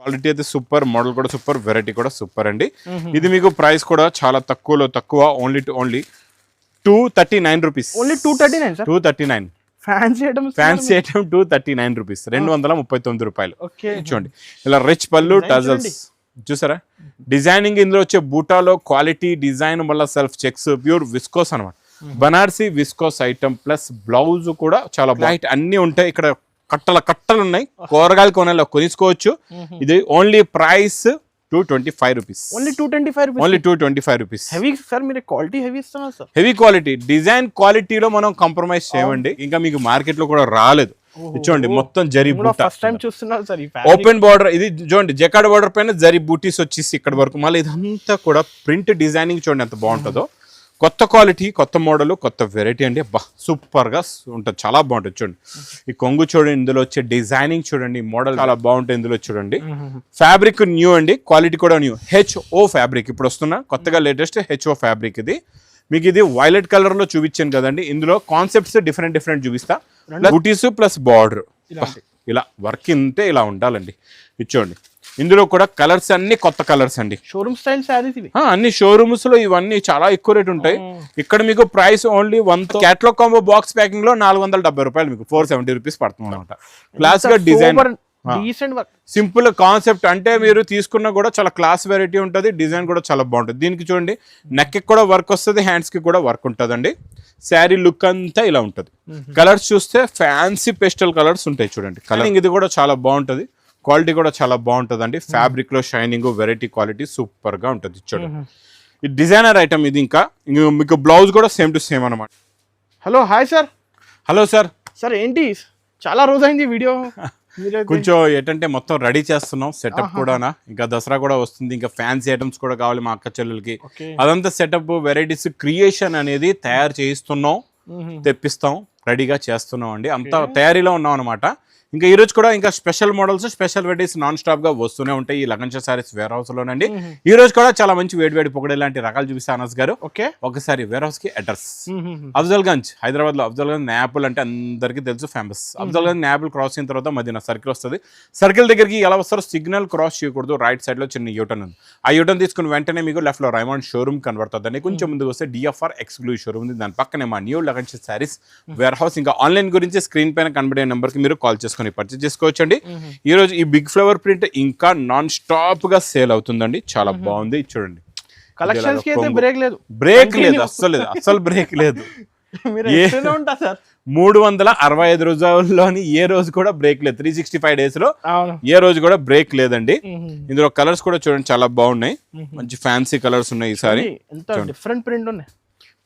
Quality అయితే super, model కూడా super, variety కూడా సూపర్ అండి. ఇది మీకు ప్రైస్ కూడా చాలా తక్కువ, only 239 rupees. Only 239 sir. 239 fancy item 239 rupees, 239 రూపాయలు. చూడండి ఇలా రిచ్ పళ్ళు, టజల్స్ చూసారా, డిజైనింగ్ ఇందులో వచ్చే బూటాలో క్వాలిటీ డిజైన్ వల్ల సెల్ఫ్ చెక్స్, ప్యూర్ విస్కోస్ అనమాట. Banarasi viscose item plus blouse కూడా చాలా లైట్ అన్ని ఉంటాయి. ఇక్కడ కట్టలు ఉన్నాయి, కూరగాయలు కొనాలి కొనుక్కోవచ్చు. ఇది only price 225 rupees. Only 225 rupees. Heavy sir, మీరు క్వాలిటీ హెవీ ఇస్తున్నారు సార్. హెవీ క్వాలిటీ, డిజైన్ క్వాలిటీలో మనం కాంప్రమైజ్ చేయమండి. ఇంకా మీకు మార్కెట్ లో కూడా రాలేదు. చూడండి మొత్తం జరీ బూటా, ఓపెన్ బార్డర్. ఇది చూడండి జకాడ్ బార్డర్ పైన జరీ బూటీస్ వచ్చేసి ఇక్కడ వరకు. మళ్ళీ ఇదంతా కూడా ప్రింట్ డిజైనింగ్ చూడండి ఎంత బాగుంటుందో. కొత్త క్వాలిటీ, కొత్త మోడల్, కొత్త వెరైటీ అండి. సూపర్ గా ఉంటుంది, చాలా బాగుంటుంది. చూడండి ఈ కొంగు చూడండి, ఇందులో వచ్చే డిజైనింగ్ చూడండి, మోడల్ చాలా బాగుంటుంది. ఇందులో చూడండి ఫ్యాబ్రిక్ న్యూ అండి, క్వాలిటీ కూడా న్యూ. HO ఫ్యాబ్రిక్ ఇప్పుడు వస్తున్న కొత్తగా లేటెస్ట్ HO ఫ్యాబ్రిక్. ఇది మీకు ఇది వైలెట్ కలర్ లో చూపించాను కదండి. ఇందులో కాన్సెప్ట్స్ డిఫరెంట్ చూపిస్తా. బూటీస్ ప్లస్ బార్డర్ ఇలా వర్క్ ఇంతే ఇలా ఉండాలండి. ఇది చూడండి ఇందులో కూడా కలర్స్ అన్ని కొత్త కలర్స్ అండి. షోరూమ్ స్టైల్ సారీస్ ఇవి. అన్ని షోరూమ్స్ లో ఇవన్నీ చాలా ఎక్కువ రేట్ ఉంటాయి. ఇక్కడ మీకు price only 1 catalogue combo box packing లో 470 రూపాయలు, మీకు 470 రూపీస్ పడుతుంది అనమాట. క్లాస్ గా డిజైన్, సింపుల్ కాన్సెప్ట్. అంటే మీరు తీసుకున్న కూడా చాలా క్లాస్ వెరైటీ ఉంటుంది, డిజైన్ కూడా చాలా బాగుంటుంది. దీనికి చూడండి నెక్ కి కూడా వర్క్ వస్తుంది, హ్యాండ్స్ కి కూడా వర్క్ ఉంటుందండి. శారీ లుక్ అంతా ఇలా ఉంటుంది. కలర్స్ చూస్తే ఫ్యాన్సీ పేస్టల్ కలర్స్ ఉంటాయి చూడండి. కలరింగ్ ఇది కూడా చాలా బాగుంటుంది, క్వాలిటీ కూడా చాలా బాగుంటుంది అండి. ఫ్యాబ్రిక్ లో షైనింగ్, వెరైటీ, క్వాలిటీ సూపర్ గా ఉంటుంది. చూడండి ఇది డిజైనర్ ఐటమ్. ఇది ఇంకా మీకు బ్లౌజ్ కూడా సేమ్ టు సేమ్ అనమాట. Hello hi sir. Hello sir. Sir ఏంటి చాలా రోజైంది వీడియో? కొంచెం ఏంటంటే మొత్తం రెడీ చేస్తున్నాం సెటప్ కూడా. ఇంకా దసరా కూడా వస్తుంది, ఇంకా ఫ్యాన్సీ ఐటమ్స్ కూడా కావాలి మా అక్క చెల్లెలకి. అదంతా సెటప్, వెరైటీస్ క్రియేషన్ అనేది తయారు చేయిస్తున్నాం, తెప్పిస్తాం, రెడీగా చేస్తున్నాం అండి. అంతా తయారీలో ఉన్నాం అనమాట. ఇంకా ఈ రోజు కూడా ఇంకా special models, special varieties non stop గా వస్తూనే ఉంటాయి ఈ లగన్షా సారీస్ వేర్ హౌస్ లోనండి. ఈ రోజు కూడా చాలా మంచి వేడి పొగడే లాంటి రకాలు చూపిస్తా అనస్ గారు. ఒకసారి వేర్ హౌస్ కి అడ్రస్ అఫ్జల్ గంజ్, హైదరాబాద్ లో. అఫ్జల్ గంజ్ నాపుల్ అంటే అందరికీ తెలుసు, ఫేమస్. అఫ్జల్ గంజ్ నాపుల్ క్రాస్ అయిన తర్వాత మధ్యన సర్కిల్ వస్తుంది. సర్కిల్ దగ్గరికి ఎలా వస్తారో సిగ్నల్ క్రాస్ చేయకూడదు, రైట్ సైడ్ లో చిన్న యూటర్న్ ఉంది. ఆ యూటర్న్ తీసుకుని వెంటనే మీకు లెఫ్ట్ లో రైమండ్ షోరూమ్ కనబడుతుంది. కొంచెం ముందుకు వస్తే DFR ఎక్స్క్లూజివ్ షోరూమ్ ఉంది, దాని పక్కనే మా new Lagansha sarees warehouse. ఇంకా ఆన్లైన్ గురించి స్క్రీన్ పైన కనబడే నెంబర్ కి మీరు కాల్ చేసుకుని పర్చేజ్ చేసుకోవచ్చండి. ఈ రోజు ఈ బిగ్ ఫ్లవర్ ప్రింట్ ఇంకా నాన్ స్టాప్ గా సేల్ అవుతుందండి, చాలా బాగుంది. చూడండి కలెక్షన్స్ కి అయితే బ్రేక్ లేదు, అస్సలు బ్రేక్ లేదు. 365 రోజుల్లోని ఏ రోజు కూడా బ్రేక్ లేదు. 365 డేస్ లో ఏ రోజు కూడా బ్రేక్ లేదండి. ఇందులో కలర్స్ కూడా చూడండి చాలా బాగున్నాయి, మంచి ఫ్యాన్సీ కలర్స్ ఉన్నాయి. ఈసారి డిఫరెంట్ ప్రింట్ ఉన్నాయి.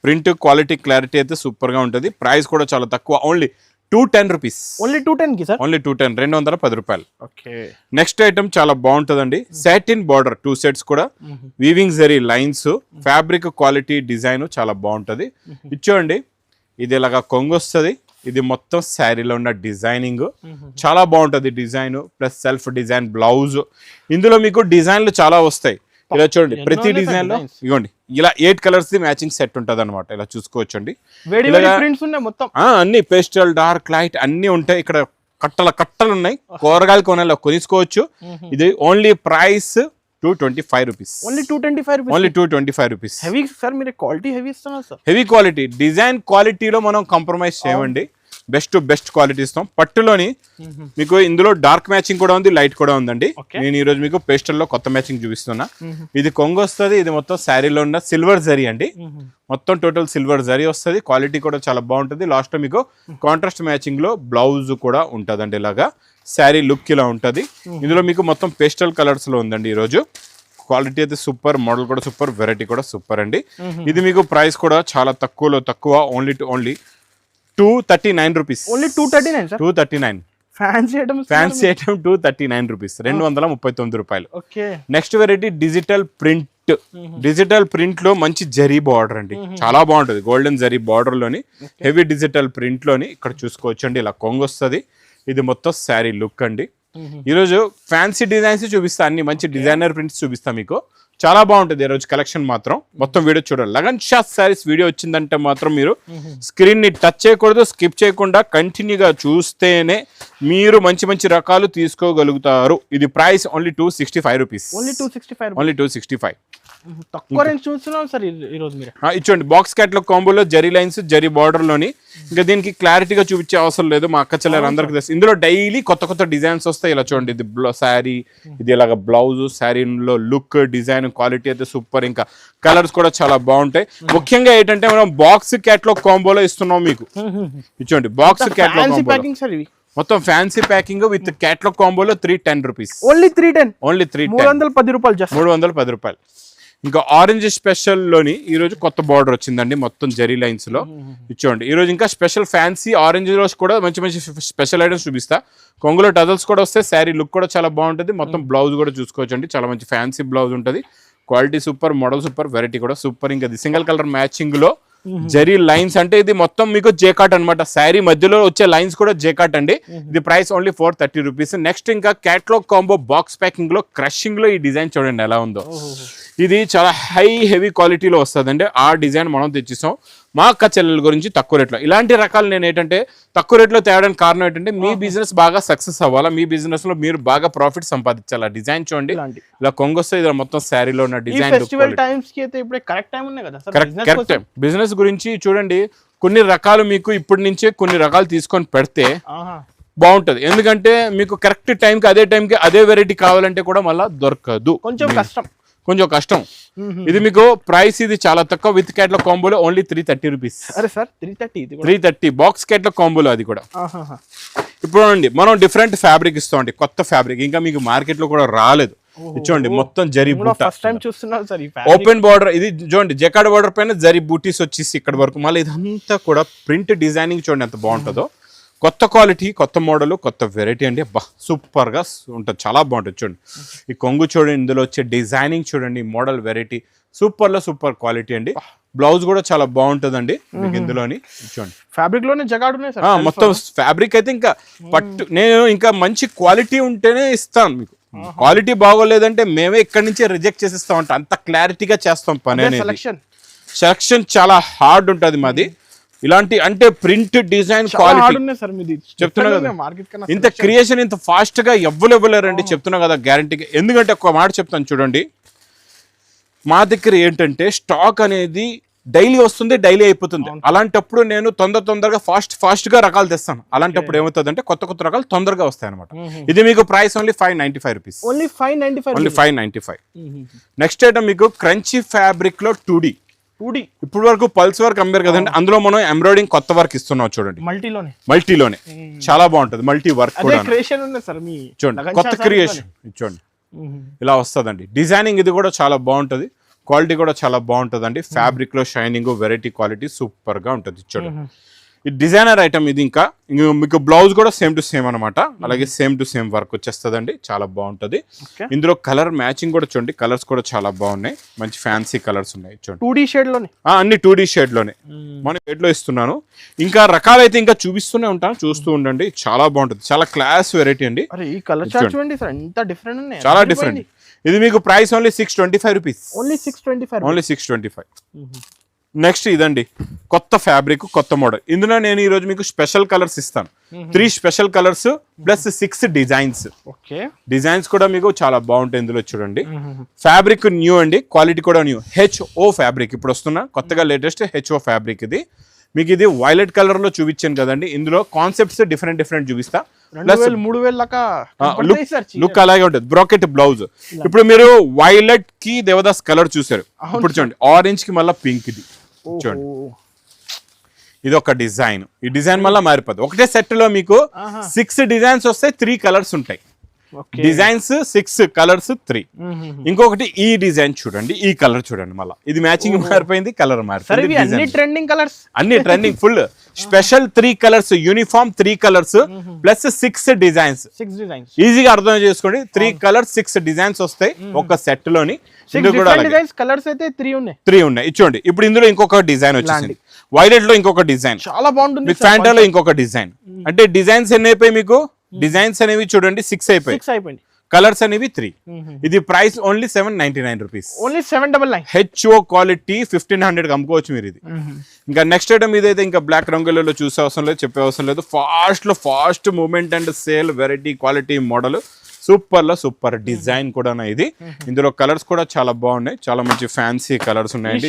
ప్రింట్ క్వాలిటీ, క్లారిటీ అయితే సూపర్ గా ఉంటుంది. ప్రైస్ కూడా చాలా తక్కువ, ఓన్లీ 210 రూపీస్. ఓన్లీ 210 కి సార్. ఓన్లీ 210, 210 రూపాయలు. ఓకే. నెక్స్ట్ ఐటమ్ చాలా బాగుంటుందండి. సాటిన్ బార్డర్ 2 సెట్స్ కూడా, weaving zari lines, fabric quality, design చాలా బాగుంటుంది. ఇచ్చోండి ఇది ఇలాగా కొంగు వస్తుంది. ఇది మొత్తం శారీలో ఉన్న డిజైనింగ్ చాలా బాగుంటుంది. Design plus self design blouse. ఇందులో మీకు డిజైన్లు చాలా వస్తాయి. ఇలా చూడండి ప్రతి డిజైన్ లో ఇవ్వండి ఇలా 8 కలర్స్ ది మ్యాచింగ్ సెట్ ఉంటుంది అనమాట. ఇలా చూసుకోవచ్చండి. అన్ని పేస్టల్, డార్క్, లైట్ అన్ని ఉంటాయి. ఇక్కడ కట్టలు ఉన్నాయి, కూరగాయలు కొనాలి కొనుక్కోవచ్చు. ఇది only price 225 rupees. Only 225 rupees. Heavy sir, మీరు క్వాలిటీ హెవీ ఇస్తున్నారు సార్. హెవీ క్వాలిటీ, డిజైన్ క్వాలిటీలో మనం కాంప్రమైజ్ చేయమండి. బెస్ట్ క్వాలిటీ ఇస్తాం. పట్టులోని మీకు ఇందులో డార్క్ మ్యాచింగ్ కూడా ఉంది, లైట్ కూడా ఉందండి. నేను ఈ రోజు మీకు పేస్టల్ లో కొత్త మ్యాచింగ్ చూపిస్తున్నా. ఇది కొంగు వస్తుంది. ఇది మొత్తం శారీలో ఉన్న సిల్వర్ జరీ అండి, మొత్తం టోటల్ సిల్వర్ జరీ వస్తుంది. క్వాలిటీ కూడా చాలా బాగుంటుంది. లాస్ట్ లో మీకు కాంట్రాస్ట్ మ్యాచింగ్ లో బ్లౌజ్ కూడా ఉంటదండి. ఇలాగా శారీ లుక్ ఇలా ఉంటది. ఇందులో మీకు మొత్తం పేస్టల్ కలర్స్ లో ఉందండి. ఈ రోజు క్వాలిటీ అయితే సూపర్, మోడల్ కూడా సూపర్, వెరైటీ కూడా సూపర్ అండి. ఇది మీకు ప్రైస్ కూడా చాలా తక్కువ, only 239 rupees. Only 239 fancy item 239 rupees, 239 రూపాయలు. Next variety digital print. Digital print లో మంచి జరీ బార్డర్ అండి, చాలా బాగుంటుంది. గోల్డెన్ జరీ బార్డర్ లోని హెవీ డిజిటల్ ప్రింట్ లోని ఇక్కడ చూసుకోవచ్చు అండి. ఇలా కొంగు వస్తుంది. ఇది మొత్తం శారీ లుక్ అండి. ఈరోజు ఫ్యాన్సీ డిజైన్స్ చూపిస్తా, అన్ని మంచి డిజైనర్ ప్రింట్స్ చూపిస్తా మీకు. చాలా బాగుంటుంది ఈ రోజు కలెక్షన్ మాత్రం. మొత్తం వీడియో చూడాలి. లగన్ షా సారీస్ వీడియో వచ్చిందంటే మాత్రం మీరు స్క్రీన్ ని టచ్ చేయకూడదు, స్కిప్ చేయకుండా కంటిన్యూగా చూస్తేనే మీరు మంచి మంచి రకాలు తీసుకోగలుగుతారు. ఇది price only 265 rupees. Only 265. Only 265. తక్కువ రేంజ్ చూస్తున్నాం సార్ ఈ రోజు మీరు. ఇచ్చోండి బాక్స్ క్యాట్లాగ్ కాంబోలో జరీ లైన్స్, జరీ బార్డర్ లోని. ఇంకా దీనికి క్లారిటీగా చూపించే అవసరం లేదు, మా అక్క చెల్లెలు అందరికి తెలుసు. ఇందులో డైలీ కొత్త కొత్త డిజైన్స్ వస్తాయి. ఇలా చూడండి, ఇది శారీ, ఇది ఇలాగ బ్లౌజ్, శారీలో లుక్, డిజైన్, క్వాలిటీ అయితే సూపర్. ఇంకా కలర్స్ కూడా చాలా బాగుంటాయి. ముఖ్యంగా ఏంటంటే మనం బాక్స్ క్యాట్లాగ్ కాంబోలో ఇస్తున్నాం మీకు. ఇచ్చోండి బాక్స్ క్యాట్లాగ్ కాంబో మొత్తం ఫ్యాన్సీ ప్యాకింగ్ విత్ క్యాట్లాగ్ కాంబోలో 310 రూపీస్. ఓన్లీ 310. ఓన్లీ 310. 310 రూపాయలు. జస్ట్ 310 రూపాయలు. ఇంకా ఆరెంజ్ స్పెషల్ లోని ఈ రోజు కొత్త బార్డర్ వచ్చిందండి మొత్తం జరీ లైన్స్ లో. ఇచ్చోండి ఈ రోజు ఇంకా స్పెషల్ ఫ్యాన్సీ ఆరెంజ్ లో కూడా మంచి మంచి స్పెషల్ ఐటమ్స్ చూపిస్తా. కొంగులో టజల్స్ కూడా వస్తాయి. శారీ లుక్ కూడా చాలా బాగుంటుంది. మొత్తం బ్లౌజ్ కూడా చూసుకోవచ్చు అండి, చాలా మంచి ఫ్యాన్సీ బ్లౌజ్ ఉంటుంది. Quality super, model super, variety కూడా సూపర్. ఇంకా సింగిల్ కలర్ మ్యాచింగ్ లో జరీ లైన్స్ అంటే ఇది మొత్తం మీకు జేకాట్ అనమాట. శారీ మధ్యలో వచ్చే లైన్స్ కూడా జేకాట్ అండి. ఇది ప్రైస్ ఓన్లీ 430 రూపీస్. నెక్స్ట్ ఇంకా క్యాట్లాగ్ కాంబో బాక్స్ ప్యాకింగ్ లో క్రషింగ్ లో ఈ డిజైన్ చూడండి ఎలా ఉందో. ఇది చాలా హెవీ క్వాలిటీలో వస్తుందండి. ఆ డిజైన్ మనం తెచ్చిస్తాం మా అక్క చెల్లెల గురించి తక్కువ రేట్లో. ఇలాంటి రకాలు నేను ఏంటంటే తక్కువ రేట్లో తేవడానికి కారణం ఏంటంటే మీ బిజినెస్ బాగా సక్సెస్ అవ్వాలా, మీ బిజినెస్ లో మీరు బాగా ప్రాఫిట్ సంపాదించాలి. ఆ డిజైన్ చూడండి ఇలా కొంగొస్తే ఇది మొత్తం శారీలో ఉన్న డిజైన్. కరెక్ట్ టైం బిజినెస్ గురించి చూడండి. కొన్ని రకాలు మీకు ఇప్పటి నుంచే కొన్ని రకాలు తీసుకొని పెడితే బాగుంటది. ఎందుకంటే మీకు కరెక్ట్ టైంకి అదే టైంకి అదే వెరైటీ కావాలంటే కూడా మళ్ళీ దొరకదు, కొంచెం కష్టం. ఇది మీకు ప్రైస్ ఇది చాలా తక్కువ. విత్ క్యాట్లాగ్ కాంబోలో ఓన్లీ 330 రూపీస్. 330 బాక్స్ క్యాట్లాగ్ కాంబోలో అది కూడా. ఇప్పుడు అండి మనం డిఫరెంట్ ఫ్యాబ్రిక్ ఇస్తామండి, కొత్త ఫ్యాబ్రిక్ ఇంకా మీకు మార్కెట్ లో కూడా రాలేదు. చూడండి మొత్తం జరీ ఓపెన్ బార్డర్. ఇది చూడండి జకాడ్ బార్డర్ పైన జరీ బూటీస్ వచ్చేసి ఇక్కడ వరకు. మళ్ళీ ఇదంతా కూడా ప్రింట్ డిజైనింగ్ చూడండి ఎంత బాగుంటుందో. కొత్త క్వాలిటీ, కొత్త మోడల్, కొత్త వెరైటీ అండి. సూపర్ గా ఉంటుంది, చాలా బాగుంటుంది. చూడండి ఈ కొంగు చూడండి, ఇందులో వచ్చే డిజైనింగ్ చూడండి, మోడల్ వెరైటీ సూపర్ లో సూపర్ క్వాలిటీ అండి. బ్లౌజ్ కూడా చాలా బాగుంటుందండి మీకు ఇందులోని. చూడండి ఫ్యాబ్రిక్ లోనే జగాడ్ ఉన్నాయి సార్. మొత్తం ఫ్యాబ్రిక్ అయితే ఇంకా పట్టు. నేను ఇంకా మంచి క్వాలిటీ ఉంటేనే ఇస్తాను మీకు. క్వాలిటీ బాగోలేదంటే మేమే ఇక్కడి నుంచే రిజెక్ట్ చేసిస్తాం అంట. అంత క్లారిటీగా చేస్తాం పని అనేది. సెలక్షన్ చాలా హార్డ్ ఉంటుంది మాది. ఇలాంటి అంటే ప్రింట్ డిజైన్ క్వాలిటీ చెప్తున్నా కదా, ఇంత క్రియేషన్ ఇంత ఫాస్ట్ గా ఇవ్వలేరండి చెప్తున్నా కదా గ్యారంటీగా. ఎందుకంటే ఒక మాట చెప్తాను చూడండి, మా దగ్గర ఏంటంటే స్టాక్ అనేది డైలీ వస్తుంది, డైలీ అయిపోతుంది. అలాంటప్పుడు నేను తొందరగా ఫాస్ట్ గా రకాలు తెస్తాను. అలాంటప్పుడు ఏమవుతుంది అంటే కొత్త రకాలు తొందరగా వస్తాయి అనమాట. ఇది మీకు price only 595 rupees. Only 595. Next item మీకు క్రంచీ ఫ్యాబ్రిక్ లో 2D. ఇప్పుడు వరకు పల్స్ వర్క్ అమ్మారు కదండి, అందులో మనం ఎంబ్రాయిడింగ్ కొత్త వర్క్ ఇస్తున్నాం చూడండి. మల్టీలోనే చాలా బాగుంటుంది. మల్టీ వర్క్ కూడా చూడండి, కొత్త క్రియేషన్ చూడండి ఇలా వస్తుందండి. డిజైనింగ్ ఇది కూడా చాలా బాగుంటుంది, క్వాలిటీ కూడా చాలా బాగుంటుంది అండి. ఫ్యాబ్రిక్ లో షైనింగ్, వెరైటీ, క్వాలిటీ సూపర్ గా ఉంటుంది. చూడండి ఇది డిజైనర్ ఐటమ్. ఇది ఇంకా మీకు బ్లౌజ్ కూడా సేమ్ టు సేమ్ అనమాట. అలాగే సేమ్ టు సేమ్ వర్క్ వచ్చేస్తుందండి, చాలా బాగుంటుంది. ఇందులో కలర్ మ్యాచింగ్ కూడా చూడండి, కలర్స్ కూడా చాలా బాగున్నాయి, మంచి ఫ్యాన్సీ కలర్స్ ఉన్నాయి. చూడండి 2D షేడ్ లోనే, అన్ని 2D షేడ్ లోనే మనం షేడ్ లో ఇస్తున్నాను. ఇంకా రకాలైతే ఇంకా చూపిస్తూనే ఉంటాను, చూస్తూ ఉండండి. చాలా బాగుంటుంది, చాలా క్లాస్ వెరైటీ అండి. చాలా డిఫరెంట్. ఇది మీకు price only 625 rupees. Only 625. Next ఇదండి కొత్త ఫ్యాబ్రిక్, కొత్త మోడల్. ఇందులో నేను ఈ రోజు మీకు స్పెషల్ కలర్స్ ఇస్తాను. 3 special colours plus 6 designs. Designs కూడా మీకు చాలా బాగుంటాయి. ఇందులో చూడండి ఫ్యాబ్రిక్ న్యూ అండి, క్వాలిటీ కూడా న్యూ. HO ఫ్యాబ్రిక్ ఇప్పుడు వస్తున్న కొత్తగా లేటెస్ట్ HO ఫ్యాబ్రిక్. ఇది మీకు ఇది వైలెట్ కలర్ లో చూపించాను కదండి. ఇందులో కాన్సెప్ట్స్ డిఫరెంట్ చూపిస్తా. లుక్ అలాగే ఉంటుంది. Bracket blouse. ఇప్పుడు మీరు వైలెట్ కి దేవదాస్ కలర్ చూసారు, ఇప్పుడు చూడండి ఆరెంజ్ కి మళ్ళీ పింక్. ఇది చూడండి ఇది ఒక డిజైన్. ఈ డిజైన్ మళ్ళీ మారిపోతుంది. ఒకటే సెట్ లో మీకు 6 డిజైన్స్ వస్తాయి, 3 కలర్స్ ఉంటాయి. Designs 6 colours 3. ఇంకొకటి ఈ డిజైన్ చూడండి, ఈ కలర్ చూడండి, మళ్ళీ ఇది మ్యాచింగ్ మారిపోయింది, కలర్ మారిపోయింది. అన్ని trending full special 3 colours, uniform 3 colours plus 6 designs. ఈజీగా అర్థం చేసుకోండి. 3 కలర్స్ 6 డిజైన్స్ వస్తాయి ఒక సెట్ లోని. కలర్స్ అయితే 3 ఉన్నాయి. ఇచ్చోండి ఇప్పుడు ఇందులో ఇంకొక డిజైన్ వచ్చేసింది. వైలెట్ లో ఇంకొక డిజైన్, చాలా బాగుంటుంది. ఫ్యాంటాలో ఇంకొక డిజైన్. అంటే డిజైన్స్ ఎన్ని అయిపోయి మీకు? డిజైన్స్ అనేవి చూడండి 6 అయిపోయి. కలర్స్ అనేవి 3. ఇది price only 799 rupees. Only 799. HO quality 1500 అమ్ముకోవచ్చు మీరు ఇది. ఇంకా నెక్స్ట్ ఐటమ్ ఇదైతే ఇంకా బ్లాక్ రంగులలో చూసే అవసరం లేదు, చెప్పే అవసరం లేదు. Fast moment and sale variety quality model, super design కూడా ఇది. ఇందులో కలర్స్ కూడా చాలా బాగున్నాయి, చాలా మంచి ఫ్యాన్సీ కలర్స్ ఉన్నాయండి.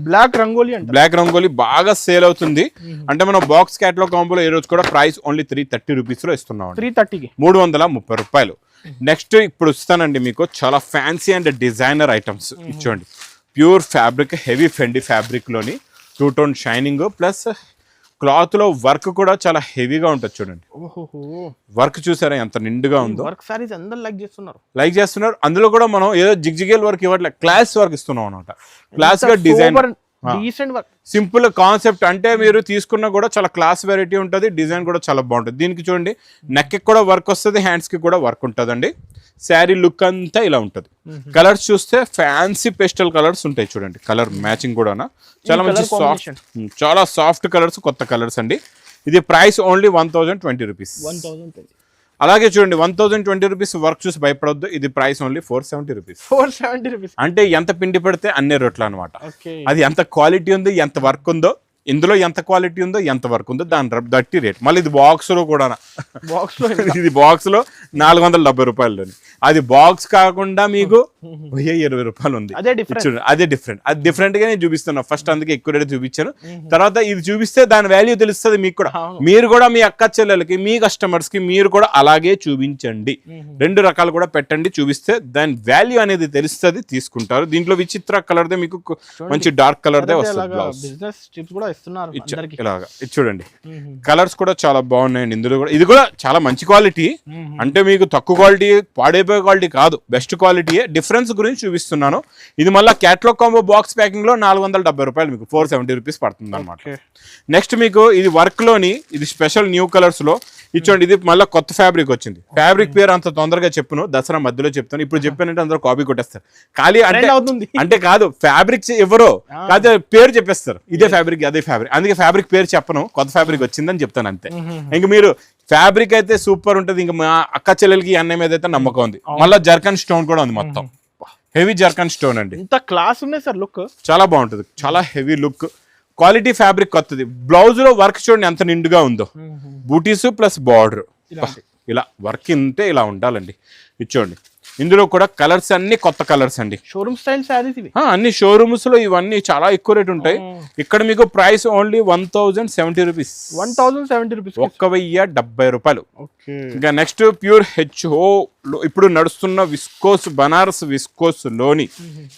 బ్లాక్ రంగోలీ బాగా సేల్ అవుతుంది. అంటే మనం బాక్స్ క్యాటలాగ్ కాంబోలో ఈ రోజు కూడా ప్రైస్ ఓన్లీ 330 రూపీస్ లో ఇస్తున్నాం. 330 రూపాయలు. నెక్స్ట్ ఇప్పుడు ఇస్తానండి మీకు చాలా ఫ్యాన్సీ అండ్ డిజైనర్ ఐటమ్స్. ఇచ్చోండి pure fabric, heavy Fendi fabric లోని 2 టోన్ షైనింగ్ ప్లస్ క్లాత్ లో వర్క్ కూడా చాలా హెవీగా ఉంటుంది. చూడండి వర్క్ చూసారా ఎంత నిండుగా ఉందో. లైక్ చేస్తున్నారు. అందులో కూడా మనం ఏదో జిగ్జిగేల్ వర్క్ ఇవ్వట్లేదు, క్లాస్ వర్క్ ఇస్తున్నాం అనమాట. క్లాస్ గా డిజైన్, సింపుల్ కాన్సెప్ట్. అంటే మీరు తీసుకున్నా కూడా చాలా క్లాస్ వెరైటీ ఉంటుంది, డిజైన్ కూడా చాలా బాగుంటుంది. దీనికి చూడండి నెక్ కి కూడా వర్క్ వస్తుంది, హ్యాండ్స్ కి కూడా వర్క్ ఉంటుందండి. శారీ లుక్ అంతా ఇలా ఉంటుంది. కలర్స్ చూస్తే ఫ్యాన్సీ పేస్టల్ కలర్స్ ఉంటాయి. చూడండి కలర్ మ్యాచింగ్ కూడా చాలా మంచి సాఫ్ట్, చాలా సాఫ్ట్ కలర్స్, కొత్త కలర్స్ అండి. ఇది ప్రైస్ ఓన్లీ 1020 రూపీస్. అలాగే చూడండి 1020 రూపీస్ వర్క్ చూసి భయపడొద్దు. ఇది ప్రైస్ ఓన్లీ 470 రూపీస్. అంటే ఎంత పిండి పడితే అన్ని రొట్లు అనమాట. అది ఎంత క్వాలిటీ ఉంది, ఎంత వర్క్ ఉందో, ఇందులో ఎంత క్వాలిటీ ఉందో, ఎంత వర్క్ ఉందో దాని బట్టి రేట్. మళ్ళీ ఇది బాక్స్ లో కూడా, ఇది బాక్స్ లో 470 రూపాయలు. అది బాక్స్ కాకుండా మీకు 1020 రూపాయలు ఉంది. అదే డిఫరెంట్. అది డిఫరెంట్ గా నేను చూపిస్తున్నా ఫస్ట్, అందుకే ఎక్కువ రేట్ చూపించాను. తర్వాత ఇది చూపిస్తే దాని వాల్యూ తెలుస్తుంది మీకు కూడా. మీరు కూడా మీ అక్క చెల్లెలకి, మీ కస్టమర్స్ కి మీరు కూడా అలాగే చూపించండి. 2 రకాలు కూడా పెట్టండి, చూపిస్తే దాని వాల్యూ అనేది తెలుస్తుంది, తీసుకుంటారు. దీంట్లో విచిత్ర కలర్ దే మీకు మంచి డార్క్ కలర్ దే వస్తుంది. ఇలాగా ఇది చూడండి కలర్స్ కూడా చాలా బాగున్నాయండి. ఇందులో కూడా ఇది కూడా చాలా మంచి క్వాలిటీ. అంటే మీకు తక్కువ క్వాలిటీ, పాడైపోయే క్వాలిటీ కాదు, బెస్ట్ క్వాలిటీయే. డిఫరెన్స్ గురించి చూపిస్తున్నాను. ఇది మళ్ళీ క్యాటలాగ్ కాంబో బాక్స్ ప్యాకింగ్ లో 470 రూపాయలు, మీకు 470 రూపీస్ పడుతుంది అనమాట. నెక్స్ట్ మీకు ఇది వర్క్ లోని, ఇది స్పెషల్ న్యూ కలర్స్ లో ఇచ్చోండి. ఇది మళ్ళీ కొత్త ఫ్యాబ్రిక్ వచ్చింది. ఫ్యాబ్రిక్ పేరు అంత తొందరగా చెప్పును, దసరా మధ్యలో చెప్తాను. ఇప్పుడు చెప్పానంటే అందరూ కాపీ కొట్టేస్తారు. ఖాళీ అంటే కాదు, ఫ్యాబ్రిక్ ఎవరో కాదు పేరు చెప్పేస్తారు, ఇదే ఫ్యాబ్రిక్ అదే ఫ్యాబ్రిక్. అందుకే ఫ్యాబ్రిక్ పేరు చెప్పను, కొత్త ఫ్యాబ్రిక్ వచ్చిందని చెప్తాను అంతే. ఇంక మీరు ఫ్యాబ్రిక్ అయితే సూపర్ ఉంటుంది. ఇంకా మా అక్క చెల్లెలకి అన్నయ్య మీద అయితే నమ్మకం ఉంది. మళ్ళీ జర్కన్ స్టోన్ కూడా ఉంది, మొత్తం హెవీ జర్కన్ స్టోన్ అండి. ఇంత క్లాస్ ఉన్నాయి సార్, లుక్ చాలా బాగుంటుంది, చాలా హెవీ లుక్, క్వాలిటీ ఫ్యాబ్రిక్ కొత్తది. బ్లౌజ్ లో వర్క్ చూడండి ఎంత నిండుగా ఉందో, బూటీస్ ప్లస్ బార్డర్, ఇలా వర్క్ ఇంతే ఇలా ఉండాలండి. ఇచ్చోండి ఇందులో కూడా కలర్స్ అన్ని కొత్త కలర్స్ అండి. షోరూమ్ స్టైల్ సారీస్ ఇవి. అన్ని షోరూమ్స్ లో ఇవన్నీ చాలా ఎక్కువ రేట్ ఉంటాయి. ఇక్కడ మీకు ప్రైస్ ఓన్లీ 1070 రూపీస్. 1070 రూపీస్, 1070 రూపాయలు. ఇంకా నెక్స్ట్ ప్యూర్ హెచ్ఓ ఇప్పుడు నడుస్తున్న విస్కోస్, బనారస్ విస్కోస్ లోని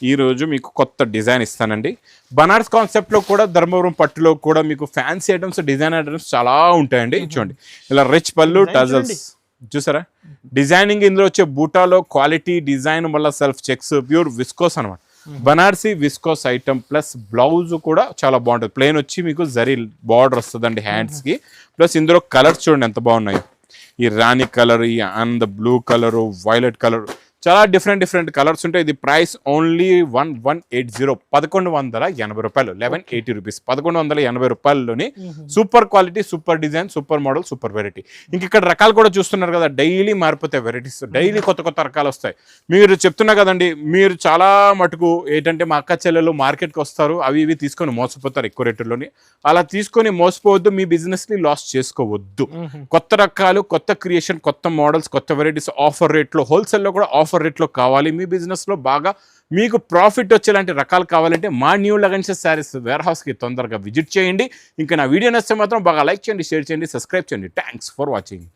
ఈ రోజు మీకు కొత్త డిజైన్ ఇస్తానండి. బనారస్ కాన్సెప్ట్ లో కూడా, ధర్మవరం పట్టులో కూడా మీకు ఫ్యాన్సీ ఐటమ్స్, డిజైన్ ఐటమ్స్ చాలా ఉంటాయండి. చూడండి ఇలా రిచ్ పళ్ళు, టజల్స్ చూసారా, డిజైనింగ్. ఇందులో వచ్చే బూటాలో క్వాలిటీ డిజైన్, మళ్ళీ సెల్ఫ్ చెక్స్, ప్యూర్ విస్కోస్ అనమాట. Banarasi viscose item plus blouse కూడా చాలా బాగుంటుంది. ప్లెయిన్ వచ్చి మీకు జరీ బార్డర్ వస్తుందండి హ్యాండ్స్ కి. ప్లస్ ఇందులో కలర్స్ చూడండి ఎంత బాగున్నాయి. ఈ రాణి కలర్, ఈ and blue colour, violet colour, చాలా డిఫరెంట్ కలర్స్ ఉంటాయి. ఇది ప్రైస్ ఓన్లీ 1180, 1180 రూపాయలు, 1180 రూపీస్. 1180 రూపాయలలోని super quality, super design, super model, super variety. ఇంక ఇక్కడ రకాలు కూడా చూస్తున్నారు కదా, డైలీ మారిపోతాయి వెరైటీస్, డైలీ కొత్త రకాలు వస్తాయి. మీరు చెప్తున్నా కదండి, మీరు చాలా మటుకు ఏంటంటే మా అక్క చెల్లెలు మార్కెట్కి వస్తారు, అవి ఇవి తీసుకొని మోసపోతారు ఎక్కువ రేటులోని. అలా తీసుకొని మోసపోవద్దు, మీ బిజినెస్ ని లాస్ చేసుకోవద్దు. కొత్త రకాలు, కొత్త క్రియేషన్, కొత్త మోడల్స్, కొత్త వెరైటీస్ ఆఫర్ రేట్లో, హోల్సేల్లో కూడా ఆఫర్ రేట్లో కావాలి. మీ బిజినెస్ లో బాగా మీకు ప్రాఫిట్ వచ్చేలాంటి రకాలు కావాలంటే మా న్యూ లగన్షియస్ శారీస్ వేర్ హౌస్ కి తొందరగా విజిట్ చేయండి. ఇంకా నా వీడియో నచ్చితే మాత్రం బాగా లైక్ చేయండి, షేర్ చేయండి, సబ్స్క్రైబ్ చేయండి. Thanks for watching.